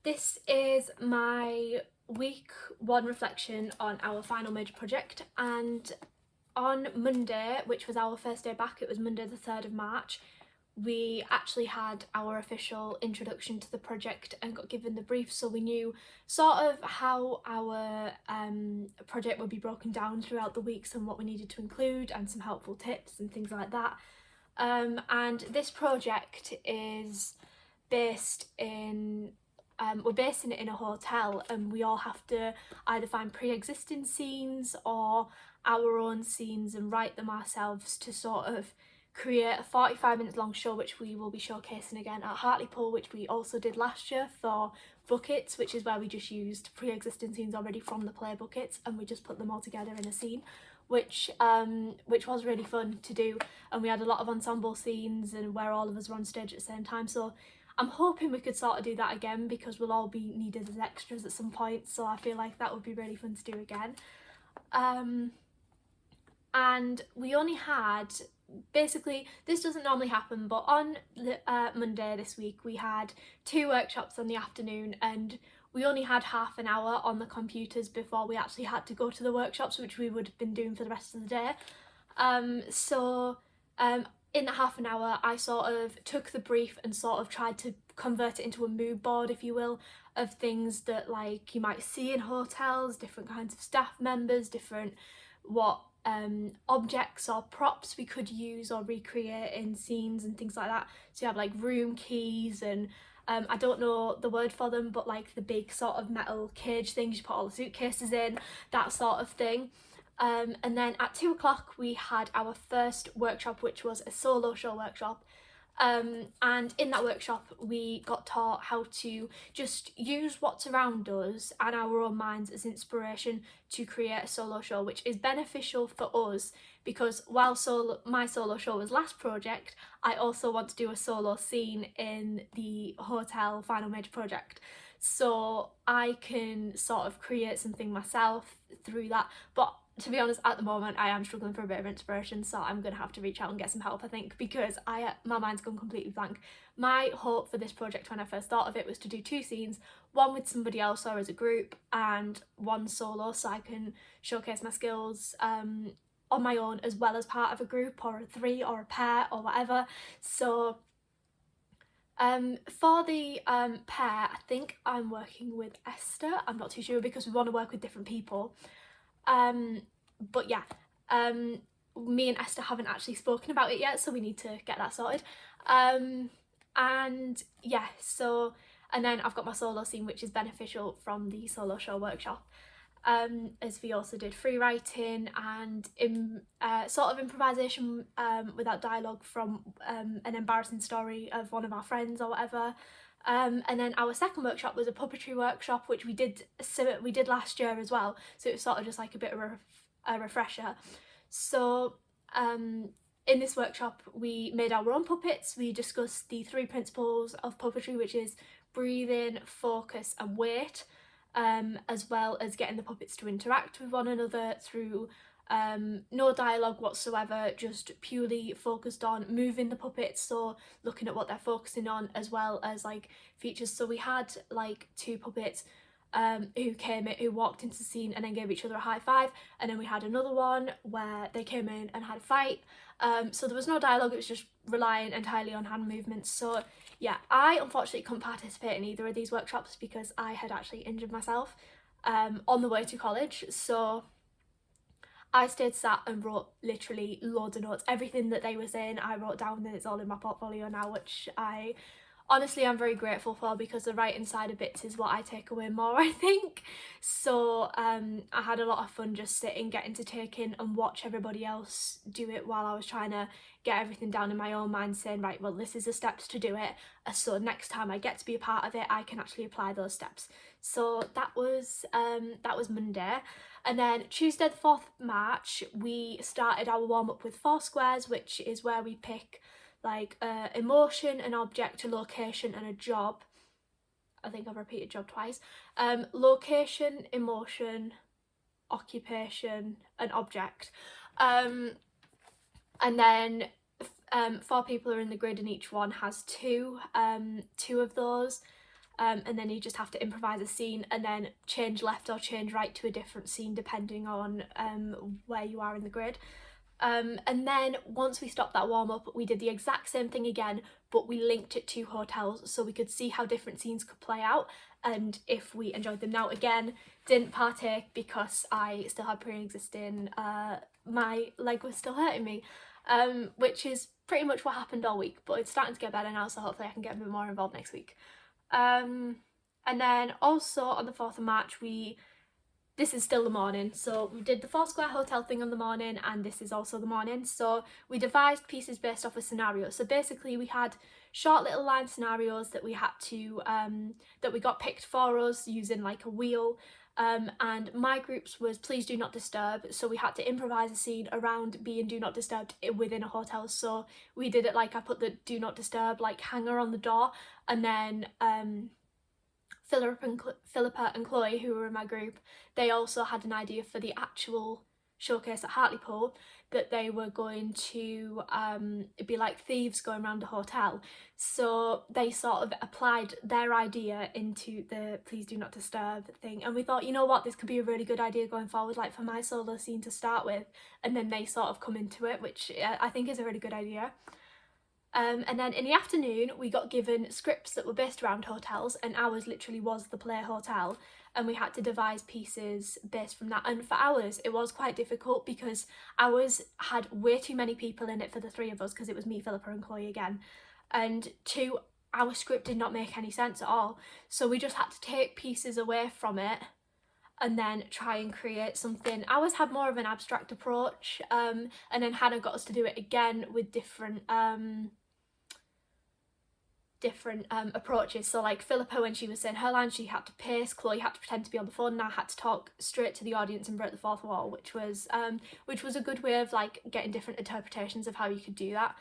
This is my week one reflection on our final major project, and on Monday, which was our first day back, it was Monday the 3rd of March, we actually had our official introduction to the project and got given the brief, so we knew sort of how our project would be broken down throughout the weeks and what we needed to include and some helpful tips and things like that. And this project is based in we're basing it in a hotel, and we all have to either find pre-existing scenes or our own scenes and write them ourselves to sort of create a 45 minutes long show, which we will be showcasing again at Hartlepool, which we also did last year for buckets, which is where we just used pre-existing scenes already from the play buckets and we just put them all together in a scene, which was really fun to do. And we had a lot of ensemble scenes and where all of us were on stage at the same time, so I'm hoping we could sort of do that again because we'll all be needed as extras at some point, so I feel like that would be really fun to do again. And we only had, basically, this doesn't normally happen, but on Monday this week we had 2 workshops in the afternoon, and we only had half an hour on the computers before we actually had to go to the workshops, which we would have been doing for the rest of the day. In that half an hour I sort of took the brief and sort of tried to convert it into a mood board, if you will, of things that like you might see in hotels, different kinds of staff members, different objects or props we could use or recreate in scenes and things like that. So you have like room keys and I don't know the word for them, but like the big sort of metal cage things you put all the suitcases in, that sort of thing. And then at 2 o'clock we had our first workshop, which was a solo show workshop. And in that workshop we got taught how to just use what's around us and our own minds as inspiration to create a solo show, which is beneficial for us because while my solo show was last project, I also want to do a solo scene in the hotel final major project, so I can sort of create something myself through that. But to be honest, at the moment I am struggling for a bit of inspiration, so I'm gonna have to reach out and get some help, I think, because my mind's gone completely blank. My hope for this project when I first thought of it was to do 2 scenes, one with somebody else or as a group, and one solo, so I can showcase my skills on my own as well as part of a group or a 3 or a pair or whatever. So for the pair, I think I'm working with Esther. I'm not too sure because we want to work with different people. But yeah, me and Esther haven't actually spoken about it yet, so we need to get that sorted. And yeah, so, and then I've got my solo scene, which is beneficial from the solo show workshop. As we also did free writing and sort of improvisation without dialogue from an embarrassing story of one of our friends or whatever. And then our second workshop was a puppetry workshop, which we did last year as well, so it was sort of just like a bit of a refresher. So in this workshop we made our own puppets. We discussed the 3 principles of puppetry, which is breathing, focus and weight, as well as getting the puppets to interact with one another through no dialogue whatsoever, just purely focused on moving the puppets, so looking at what they're focusing on as well as like features. So we had like 2 puppets who walked into the scene and then gave each other a high five, and then we had another one where they came in and had a fight. So there was no dialogue, it was just relying entirely on hand movements. So yeah, I unfortunately couldn't participate in either of these workshops because I had actually injured myself on the way to college, so I stayed sat and wrote literally loads of notes. Everything that they were saying I wrote down, and it's all in my portfolio now, which I honestly I'm very grateful for because the writing side of bits is what I take away more, I think. So I had a lot of fun just sitting, getting to take in and watch everybody else do it while I was trying to get everything down in my own mind, saying right, well, this is the steps to do it, so next time I get to be a part of it I can actually apply those steps. So that was Monday. And then Tuesday the 4th of March we started our warm-up with 4 squares, which is where we pick like emotion, an object, a location and a job. I think I've repeated job twice. Location, emotion, occupation and object. And then 4 people are in the grid and each one has two of those. and then you just have to improvise a scene and then change left or change right to a different scene depending on where you are in the grid. And then once we stopped that warm up, we did the exact same thing again, but we linked it to hotels so we could see how different scenes could play out and if we enjoyed them. Now again, didn't partake because I still had pre-existing, my leg was still hurting me, which is pretty much what happened all week, but it's starting to get better now, so hopefully I can get a bit more involved next week. And then also on the 4th of March, this is still the morning, so we did the Foursquare hotel thing on the morning, and this is also the morning. So we devised pieces based off a scenario. So basically we had short little line scenarios that we had to that we got picked for us using like a wheel, and my group's was Please Do Not Disturb, so we had to improvise a scene around being Do Not Disturbed within a hotel. So we did it like, I put the Do Not Disturb like hanger on the door, and then Philippa and Chloe, who were in my group, they also had an idea for the actual showcase at Hartlepool, that they were going to be like thieves going around a hotel. So they sort of applied their idea into the Please Do Not Disturb thing, and we thought, you know what, this could be a really good idea going forward, like for my solo scene to start with, and then they sort of come into it, which I think is a really good idea. And then in the afternoon we got given scripts that were based around hotels, and ours literally was the Play Hotel, and we had to devise pieces based from that. And for ours it was quite difficult because ours had way too many people in it for the three of us, because it was me, Philippa and Chloe again, and two, our script did not make any sense at all, so we just had to take pieces away from it and then try and create something. Ours had more of an abstract approach, and then Hannah got us to do it again with different approaches. So like Philippa, when she was saying her line, she had to pace, Chloe had to pretend to be on the phone, and I had to talk straight to the audience and break the fourth wall, which was a good way of like getting different interpretations of how you could do that.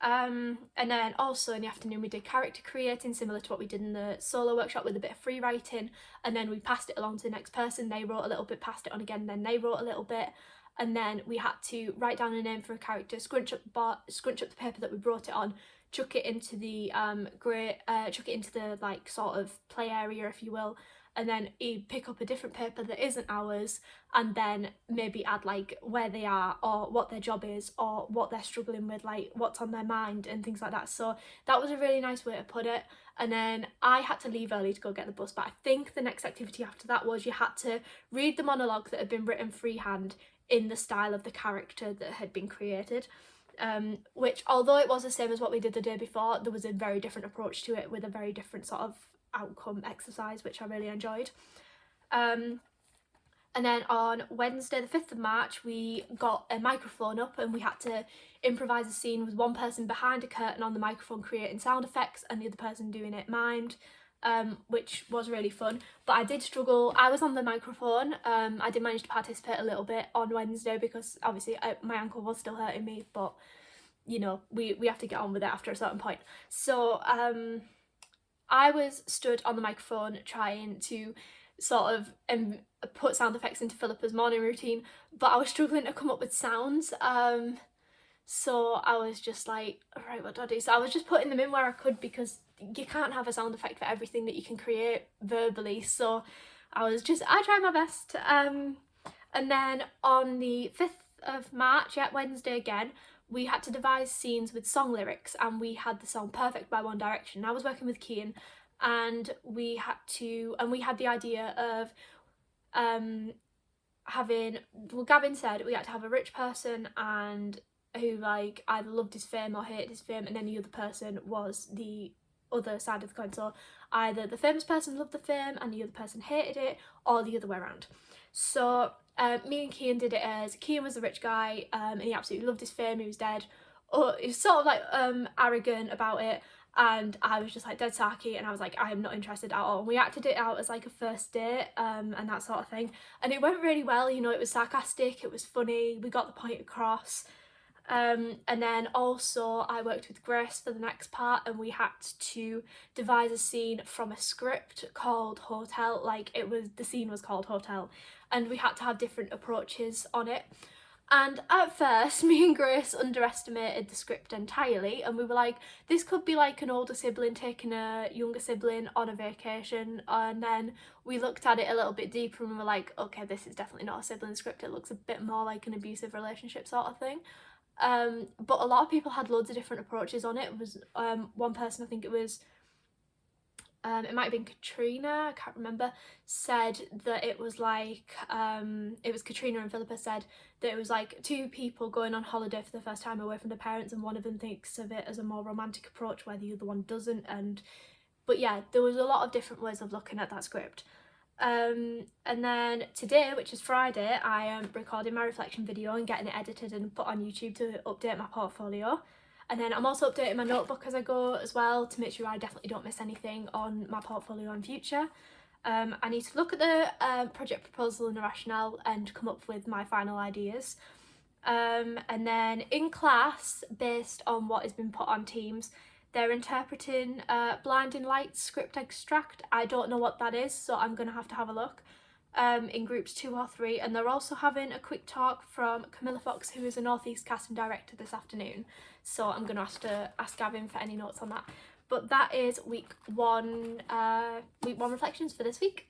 And then also in the afternoon we did character creating, similar to what we did in the solo workshop, with a bit of free writing, and then we passed it along to the next person. They wrote a little bit, passed it on again, then they wrote a little bit, and then we had to write down a name for a character, scrunch up the paper that we wrote it on, chuck it into the chuck it into the like sort of play area, if you will, and then pick up a different paper that isn't ours, and then maybe add like where they are or what their job is or what they're struggling with, like what's on their mind and things like that. So that was a really nice way to put it. And then I had to leave early to go get the bus, but I think the next activity after that was you had to read the monologue that had been written freehand in the style of the character that had been created. Which, although it was the same as what we did the day before, there was a very different approach to it with a very different sort of outcome exercise, which I really enjoyed. And then on Wednesday the 5th of March we got a microphone up, and we had to improvise a scene with one person behind a curtain on the microphone creating sound effects and the other person doing it mimed, which was really fun. But I did struggle. I was on the microphone. I did manage to participate a little bit on Wednesday because obviously my ankle was still hurting me, but you know, we have to get on with it after a certain point. So I was stood on the microphone trying to sort of put sound effects into Philippa's morning routine, but I was struggling to come up with sounds. So I was just like, right, what do I do? So I was just putting them in where I could, because you can't have a sound effect for everything that you can create verbally. So I tried my best. And then on the 5th of March, Wednesday again, we had to devise scenes with song lyrics, and we had the song Perfect by One Direction. I was working with Kian, and we had the idea of Gavin said we had to have a rich person and who like either loved his fame or hated his fame, and then the other person was the other side of the coin. So either the famous person loved the fame and the other person hated it, or the other way around. So me and Kian did it as Kian was the rich guy, and he absolutely loved his fame, he was dead, or he was sort of like arrogant about it, and I was just like dead sarky, and I was like, I am not interested at all. And we acted it out as like a first date, and that sort of thing, and it went really well. You know, it was sarcastic, it was funny, we got the point across. And then also I worked with Grace for the next part, and we had to devise a scene from a script called Hotel, the scene was called Hotel, and we had to have different approaches on it. And at first, me and Grace underestimated the script entirely, and we were like, this could be like an older sibling taking a younger sibling on a vacation. And then we looked at it a little bit deeper and we were like, okay, this is definitely not a sibling script. It looks a bit more like an abusive relationship sort of thing. But a lot of people had loads of different approaches on it. It was one person, I think it was it might have been Katrina, I can't remember, said that it was like, it was Katrina and Philippa said that it was like two people going on holiday for the first time away from their parents, and one of them thinks of it as a more romantic approach where the other one doesn't. But yeah, there was a lot of different ways of looking at that script. And then today, which is Friday, I am recording my reflection video and getting it edited and put on YouTube to update my portfolio. And then I'm also updating my notebook as I go as well to make sure I definitely don't miss anything on my portfolio in future. I need to look at the project proposal and the rationale and come up with my final ideas. And then in class, based on what has been put on Teams, they're interpreting Blinding Lights script extract. I don't know what that is, so I'm going to have a look in groups 2 or 3. And they're also having a quick talk from Camilla Fox, who is a North East casting director, this afternoon. So I'm going to have to ask Gavin for any notes on that. But that is week one reflections for this week.